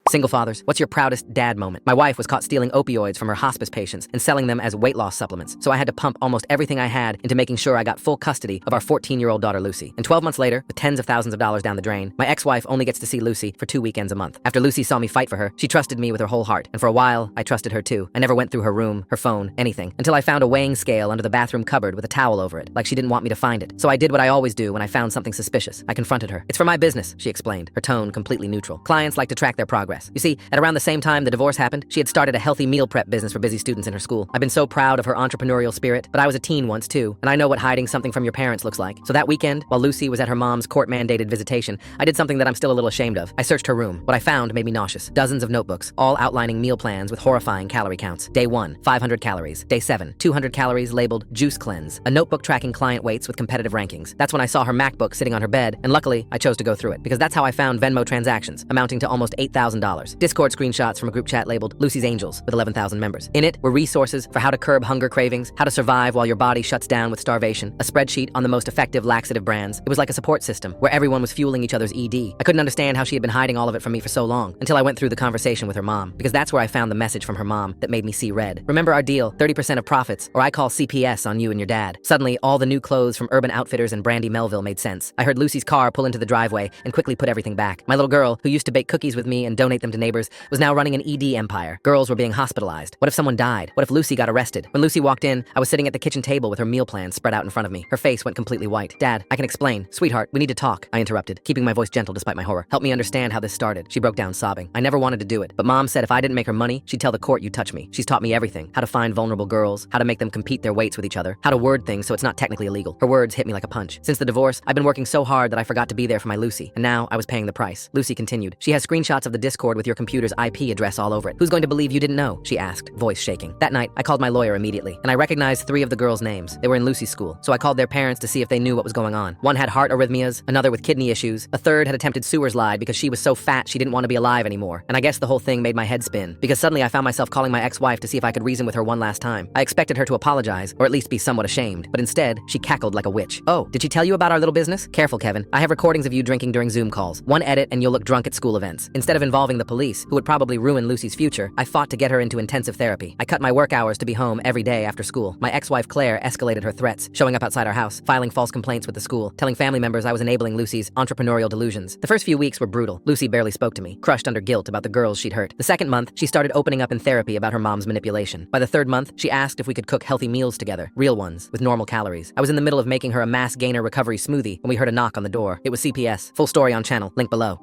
Single fathers, what's your proudest dad moment? My wife was caught stealing opioids from her hospice patients and selling them as weight loss supplements, so I had to pump almost everything I had into making sure I got full custody of our 14-year-old daughter Lucy. And 12 months later, with tens of thousands of dollars down the drain, my ex-wife only gets to see Lucy for 2 weekends a month. After Lucy saw me fight for her, she trusted me with her whole heart, and for a while, I trusted her too. I never went through her room, her phone, anything, until I found a weighing scale under the bathroom cupboard with a towel over it, like she didn't want me to find it. So I did what I always do when I found something suspicious. I confronted her. "It's for my business," she explained, her tone completely neutral. "Clients like to track their progress. You see, at around the same time the divorce happened, she had started a healthy meal prep business for busy students in her school. I've been so proud of her entrepreneurial spirit, but I was a teen once too, and I know what hiding something from your parents looks like. So that weekend, while Lucy was at her mom's court-mandated visitation, I did something that I'm still a little ashamed of. I searched her room. What I found made me nauseous. Dozens of notebooks, all outlining meal plans with horrifying calorie counts. Day 1, 500 calories. Day 7, 200 calories labeled juice cleanse. A notebook tracking client weights with competitive rankings. That's when I saw her MacBook sitting on her bed, and luckily, I chose to go through it, because that's how I found Venmo transactions, amounting to almost $8,000. Discord screenshots from a group chat labeled Lucy's Angels with 11,000 members. In it were resources for how to curb hunger cravings, how to survive while your body shuts down with starvation, a spreadsheet on the most effective laxative brands. It was like a support system where everyone was fueling each other's ED. I couldn't understand how she had been hiding all of it from me for so long until I went through the conversation with her mom, because that's where I found the message from her mom that made me see red. "Remember our deal, 30% of profits, or I call CPS on you and your dad." Suddenly, all the new clothes from Urban Outfitters and Brandy Melville made sense. I heard Lucy's car pull into the driveway and quickly put everything back. My little girl, who used to bake cookies with me and donate them to neighbors, was now running an ED empire. Girls were being hospitalized. What if someone died? What if Lucy got arrested? When Lucy walked in, I was sitting at the kitchen table with her meal plan spread out in front of me. Her face went completely white. "Dad, I can explain." "Sweetheart, we need to talk," I interrupted, keeping my voice gentle despite my horror. "Help me understand how this started." She broke down sobbing. "I never wanted to do it, but Mom said if I didn't make her money, she'd tell the court you touch me. She's taught me everything. How to find vulnerable girls, how to make them compete their weights with each other, how to word things so it's not technically illegal." Her words hit me like a punch. "Since the divorce, I've been working so hard that I forgot to be there for my Lucy, and now I was paying the price." Lucy continued. "She has screenshots of the Discord with your computer's IP address all over it. Who's going to believe you didn't know?" she asked, voice shaking. That night, I called my lawyer immediately, and I recognized 3 of the girls' names. They were in Lucy's school, so I called their parents to see if they knew what was going on. One had heart arrhythmias, another with kidney issues, a third had attempted sewer slide because she was so fat she didn't want to be alive anymore. And I guess the whole thing made my head spin, because suddenly I found myself calling my ex-wife to see if I could reason with her one last time. I expected her to apologize, or at least be somewhat ashamed, but instead, she cackled like a witch. "Oh, did she tell you about our little business? Careful, Kevin. I have recordings of you drinking during Zoom calls. One edit and you'll look drunk at school events." Instead of involving the police, who would probably ruin Lucy's future, I fought to get her into intensive therapy. I cut my work hours to be home every day after school. My ex-wife Claire escalated her threats, showing up outside our house, filing false complaints with the school, telling family members I was enabling Lucy's entrepreneurial delusions. The first few weeks were brutal. Lucy barely spoke to me, crushed under guilt about the girls she'd hurt. The second month, she started opening up in therapy about her mom's manipulation. By the third month, she asked if we could cook healthy meals together, real ones, with normal calories. I was in the middle of making her a mass gainer recovery smoothie when we heard a knock on the door. It was CPS. Full story on channel, link below.